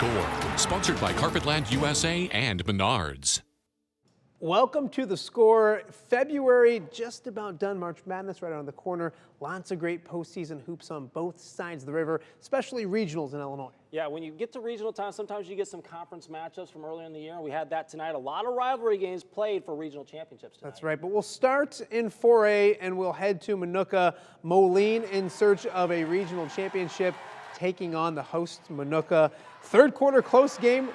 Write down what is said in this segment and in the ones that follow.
Score, sponsored by Carpetland USA and Menards. Welcome to The Score. February just about done. March Madness right around the corner. Lots of great postseason hoops on both sides of the river, especially regionals in Illinois. Yeah, when you get to regional time, sometimes you get some conference matchups from earlier in the year. We had that tonight. A lot of rivalry games played for regional championships tonight. That's right, but we'll start in 4A and we'll head to Minooka. Moline in search of a regional championship, taking on the host Minooka. Third quarter close game.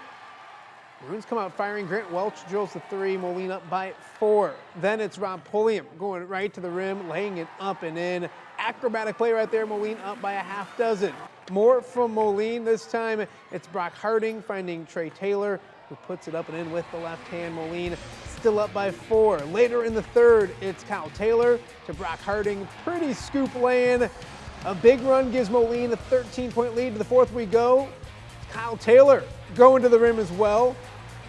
Maroons come out firing. Grant Welch drills the three. Moline up by 4. Then it's Rob Pulliam going right to the rim, laying it up and in. Acrobatic play right there. Moline up by a half dozen. More from Moline. This time it's Brock Harding finding Trey Taylor, who puts it up and in with the left hand. Moline still up by 4. Later in the third, it's Kyle Taylor to Brock Harding. Pretty scoop lay-in. A big run gives Moline a 13-point lead. To the fourth we go. Kyle Taylor going to the rim as well.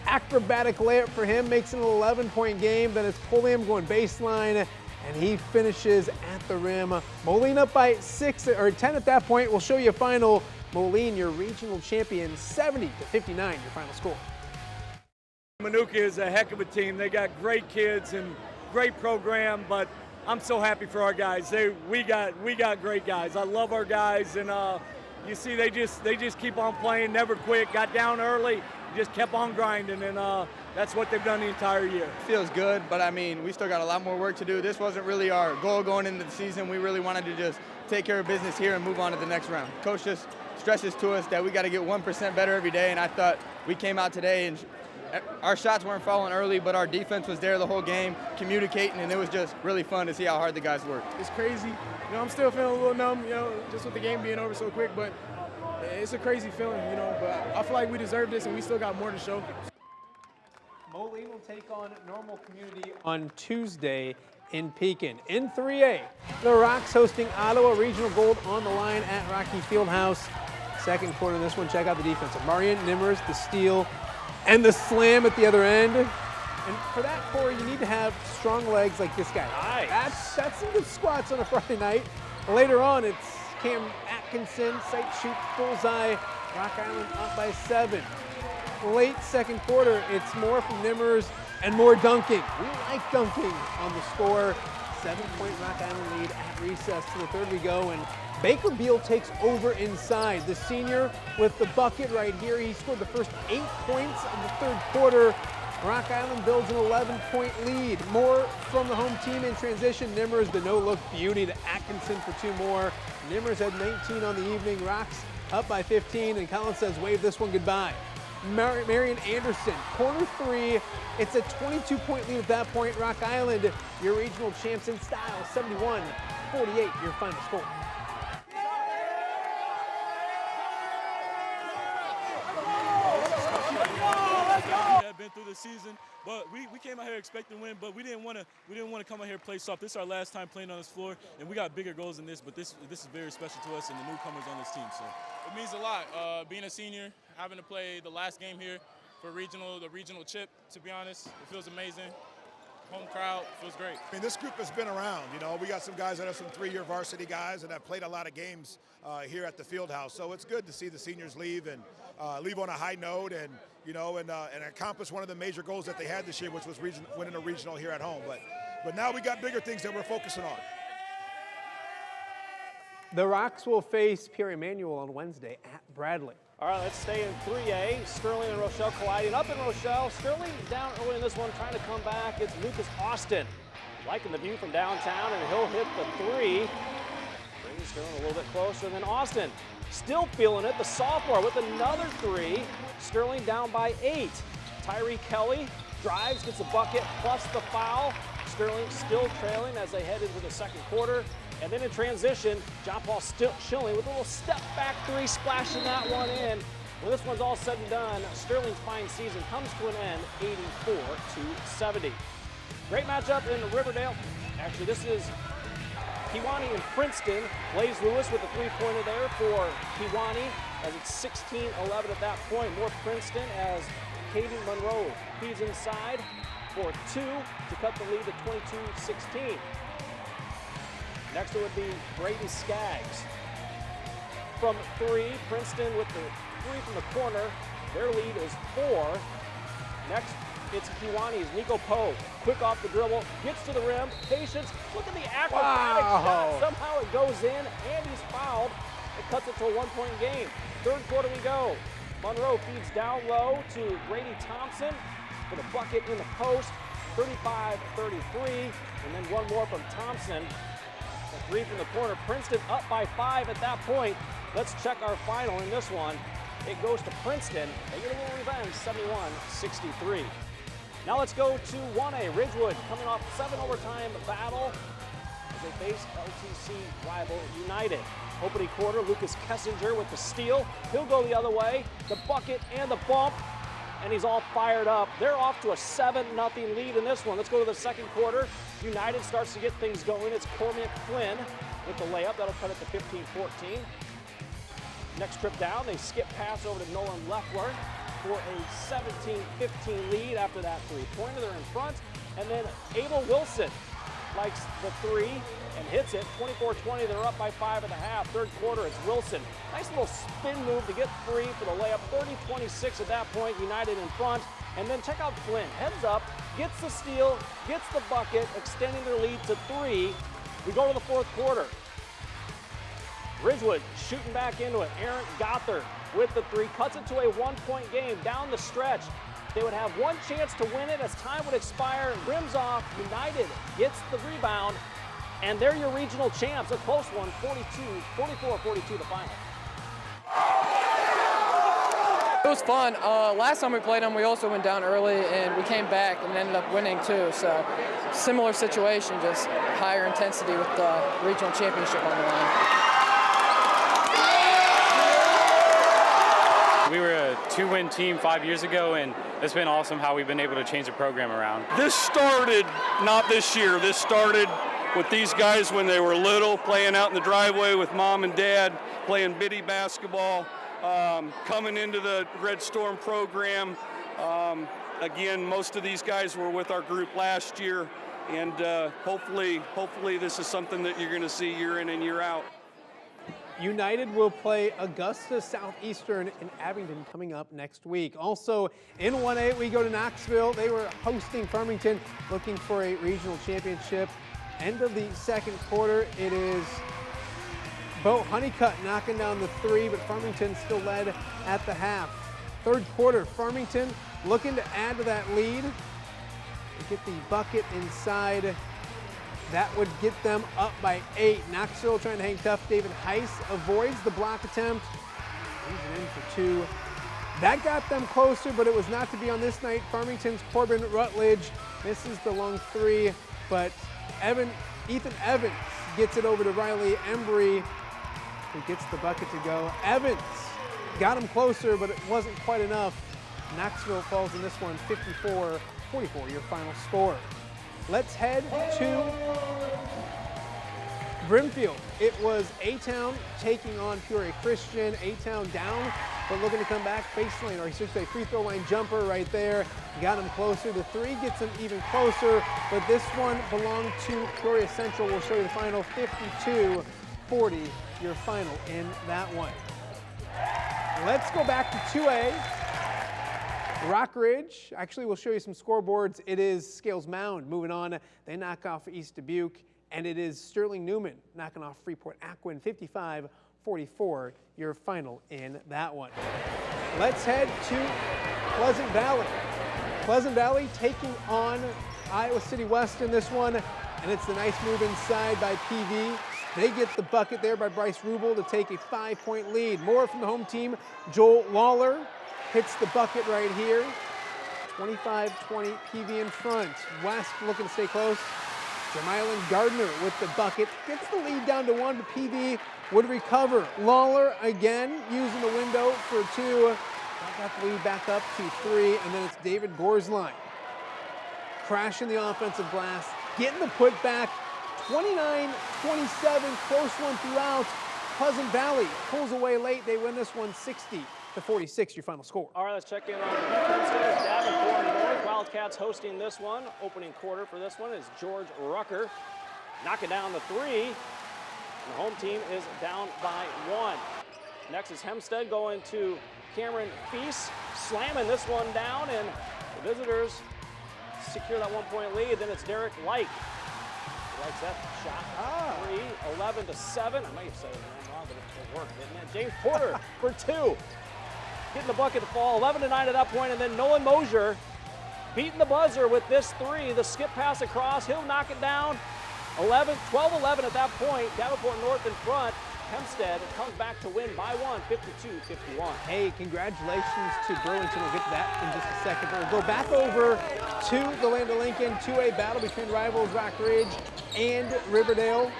Acrobatic layup for him, makes it an 11-point game. Then it's Pulliam going baseline, and he finishes at the rim. Moline up by 6 or 10 at that point. We'll show you a final. Moline, your regional champion, 70-59, your final score. Minooka is a heck of a team. They got great kids and great program, but I'm so happy for our guys. We got great guys. I love our guys, and you see they just keep on playing, never quit. Got down early, just kept on grinding, and that's what they've done the entire year. Feels good, but I mean, we still got a lot more work to do. This wasn't really our goal going into the season. We really wanted to just take care of business here and move on to the next round. Coach just stresses to us that we got to get 1% better every day, and I thought we came out today and our shots weren't falling early, but our defense was there the whole game, communicating, and it was just really fun to see how hard the guys worked. It's crazy. You know, I'm still feeling a little numb, you know, just with the game being over so quick, but it's a crazy feeling, you know, but I feel like we deserve this and we still got more to show. Moline will take on Normal Community on Tuesday in Pekin. In 3A, the Rocks hosting Ottawa. Regional Gold on the line at Rocky Fieldhouse. Second quarter in this one, check out the defense of Marian Nimmers, the steal, and the slam at the other end. And for that core, you need to have strong legs like this guy. Nice. That's some good squats on a Friday night. Later on, it's Cam Atkinson, sight shoots, bullseye. Rock Island up by 7. Late second quarter, it's more from Nimmers and more dunking. We like dunking on the score. 7-point Rock Island lead at recess. To the third we go, and Baker Beal takes over inside. The senior with the bucket right here. He scored the first 8 points of the third quarter. Rock Island builds an 11-point lead. More from the home team in transition. Nimmers, the no-look beauty to Atkinson for 2 more. Nimmers had 19 on the evening. Rocks up by 15, and Collins says wave this one goodbye. Marian Anderson, corner 3. It's a 22-point lead at that point. Rock Island, your regional champs in style, 71-48, your final score. Been through the season, but we came out here expecting to win, but we didn't want to come out here and play soft. This is our last time playing on this floor, and we got bigger goals than this, but this is very special to us and the newcomers on this team. So it means a lot. Being a senior, having to play the last game here for the regional chip, to be honest, it feels amazing. Home crowd feels great. I mean, this group has been around. You know, we got some guys that have some 3-year varsity guys and have played a lot of games here at the field house. So it's good to see the seniors leave and leave on a high note and, you know, and accomplish one of the major goals that they had this year, which was winning a regional here at home. But now we got bigger things that we're focusing on. The Rocks will face Pierre Emmanuel on Wednesday at Bradley. All right, let's stay in 3A. Sterling and Rochelle colliding up in Rochelle. Sterling down early in this one, trying to come back. It's Lucas Austin. Liking the view from downtown, and he'll hit the 3. Brings Sterling a little bit closer. Then Austin still feeling it. The sophomore with another 3. Sterling down by 8. Tyree Kelly drives, gets a bucket, plus the foul. Sterling still trailing as they head into the second quarter. And then in transition, John Paul Schilling with a little step back 3, splashing that one in. When this one's all said and done, Sterling's fine season comes to an end, 84-70. Great matchup in Riverdale. Actually, this is Kewanee and Princeton. Blaze Lewis with a 3-pointer there for Kewanee, as it's 16-11 at that point. More Princeton as Caden Monroe feeds inside for 2 to cut the lead to 22-16. Next it would be Braden Skaggs. From 3, Princeton with the 3 from the corner. Their lead is 4. Next, it's Kiwani's Nico Poe. Quick off the dribble, gets to the rim, patience. Look at the acrobatic shot. Somehow it goes in, and he's fouled. It cuts it to a 1-point game. Third quarter we go. Monroe feeds down low to Grady Thompson for the bucket in the post, 35-33. And then one more from Thompson. A 3 from the corner. Princeton up by 5 at that point. Let's check our final in this one. It goes to Princeton. They get a little revenge, 71-63. Now let's go to 1A. Ridgewood coming off 7 overtime battle as they face LTC rival United. Opening quarter, Lucas Kessinger with the steal. He'll go the other way. The bucket and the bump, and he's all fired up. They're off to a 7-0 lead in this one. Let's go to the second quarter. United starts to get things going. It's Cormac Flynn with the layup. That'll cut it to 15-14. Next trip down, they skip pass over to Nolan Leffler for a 17-15 lead after that three-pointer. They're in front. And then Abel Wilson likes the 3 and hits it. 24-20, they're up by 5 at the half. Third quarter, it's Wilson. Nice little spin move to get 3 for the layup. 30-26 at that point, United in front. And then check out Flynn, heads up, gets the steal, gets the bucket, extending their lead to 3. We go to the fourth quarter. Ridgewood shooting back into it. Aaron Gothard with the 3, cuts it to a 1-point game down the stretch. They would have one chance to win it as time would expire. Rims off, United gets the rebound, and they're your regional champs. A close one, 44-42 the final. It was fun. Last time we played them, we also went down early, and we came back and ended up winning too. So similar situation, just higher intensity with the regional championship on the line. We were a 2-win team 5 years ago, and it's been awesome how we've been able to change the program around. This started not this year. This started with these guys when they were little, playing out in the driveway with mom and dad, playing biddy basketball, coming into the Red Storm program. Again, most of these guys were with our group last year, and hopefully this is something that you're going to see year in and year out. United will play Augusta Southeastern in Abingdon coming up next week. Also in 1A, we go to Knoxville. They were hosting Farmington, looking for a regional championship. End of the second quarter, it is Bo Honeycutt knocking down the 3, but Farmington still led at the half. Third quarter, Farmington looking to add to that lead. They get the bucket inside. That would get them up by 8. Knoxville trying to hang tough. David Heiss avoids the block attempt. Leaves it in for 2. That got them closer, but it was not to be on this night. Farmington's Corbin Rutledge misses the long 3, but Ethan Evans gets it over to Riley Embry, who gets the bucket to go. Evans got him closer, but it wasn't quite enough. Knoxville falls in this one 54-44, your final score. Let's head to Brimfield. It was A-Town taking on Peoria Christian. A-Town down, but looking to come back. Baseline, or he should say free throw line jumper right there. Got him closer. The 3 gets him even closer, but this one belonged to Peoria Central. We'll show you the final, 52-40, your final in that one. Let's go back to 2A. Rock Ridge, actually we'll show you some scoreboards. It is Scales Mound moving on. They knock off East Dubuque, and it is Sterling Newman knocking off Freeport Aquin, 55-44, your final in that one. Let's head to Pleasant Valley. Pleasant Valley taking on Iowa City West in this one, and it's the nice move inside by PV. They get the bucket there by Bryce Rubel to take a 5-point lead. More from the home team. Joel Lawler hits the bucket right here. 25-20, PV in front. West looking to stay close. Jermylan Gardner with the bucket. Gets the lead down to 1, but PV would recover. Lawler again using the window for 2. Got the lead back up to 3, and then it's David Gorsline. Crashing the offensive glass, getting the putback. 29-27, close one throughout. Pleasant Valley pulls away late. They win this one 60-46, your final score. All right, let's check in on the defense here. Davenport North. Wildcats hosting this one. Opening quarter for this one is George Rucker. Knocking down the 3. And the home team is down by 1. Next is Hempstead going to Cameron Feast slamming this one down, and the visitors secure that 1-point lead. Then it's Derek Like. Likes that shot. 3, 11-7. I might have said it wrong, but it worked, didn't it? James Porter for 2. Getting the bucket to fall. 11-9 at that point, and then Nolan Mosier beating the buzzer with this 3. The skip pass across. He'll knock it down. 12-11 at that point. Davenport North in front. Hempstead comes back to win by 1, 52-51. Hey, congratulations to Burlington. We'll get to that in just a second. But we'll go back over to the Land of Lincoln, 2A battle between rivals Rock Ridge and Riverdale.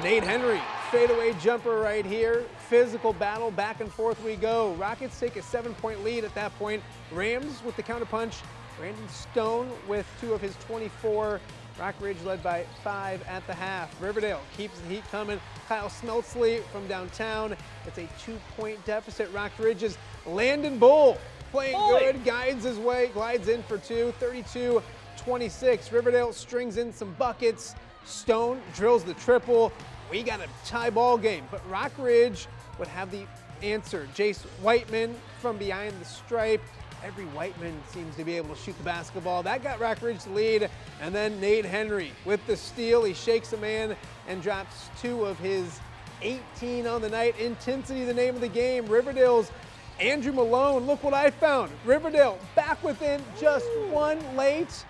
Nate Henry, fadeaway jumper right here. Physical battle, back and forth we go. Rockets take a 7-point lead at that point. Rams with the counterpunch. Brandon Stone with 2 of his 24. Rock Ridge led by 5 at the half. Riverdale keeps the heat coming. Kyle Smeltsley from downtown. It's a 2-point deficit. Rock Ridge's Landon Bull playing good, glides in for 2, 32-26. Riverdale strings in some buckets. Stone drills the triple. We got a tie ball game, but Rock Ridge would have the answer. Jace Whiteman from behind the stripe. Every Whiteman seems to be able to shoot the basketball. That got Rock Ridge the lead. And then Nate Henry with the steal. He shakes a man and drops 2 of his 18 on the night. Intensity, the name of the game. Riverdale's Andrew Malone. Look what I found. Riverdale back within just 1 late.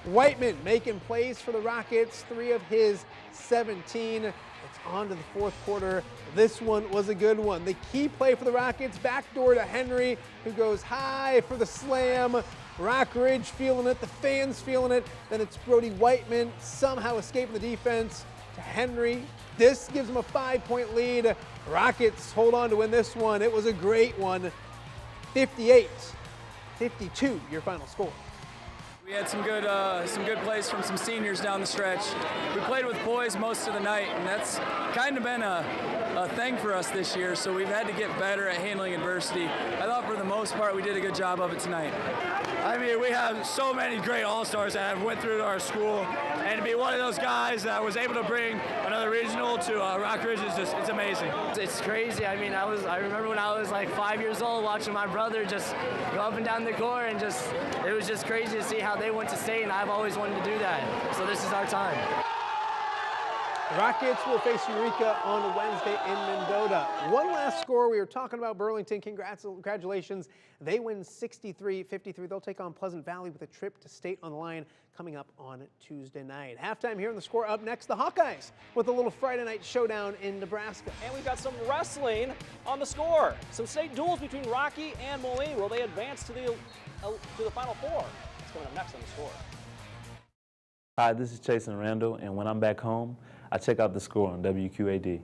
Whiteman making plays for the Rockets. 3 of his 17. It's on to the 4th quarter. This one was a good one. The key play for the Rockets, backdoor to Henry, who goes high for the slam. Rock Ridge feeling it, the fans feeling it. Then it's Brody Whiteman somehow escaping the defense to Henry. This gives them a 5-point lead. Rockets hold on to win this one. It was a great one. 58-52, your final score. We had some good plays from some seniors down the stretch. We played with poise most of the night, and that's kind of been a thing for us this year, so we've had to get better at handling adversity. I thought for the most part we did a good job of it tonight. I mean, we have so many great all-stars that have went through our school, and to be one of those guys that was able to bring another regional to Rock Ridge is it's amazing. It's crazy. I mean, I remember when I was like 5 years old watching my brother just go up and down the court, and it was just crazy to see how they went to state, and I've always wanted to do that. So this is our time. The Rockets will face Eureka on Wednesday in Mendota. One last score. We were talking about Burlington. Congratulations. They win 63-53. They'll take on Pleasant Valley with a trip to state on the line coming up on Tuesday night. Halftime here in the score. Up next, the Hawkeyes with a little Friday night showdown in Nebraska. And we've got some wrestling on the score. Some state duels between Rocky and Moline. Will they advance to the Final Four? It's coming up next on the score. Hi, this is Chasen Randall, and when I'm back home, I check out the score on WQAD.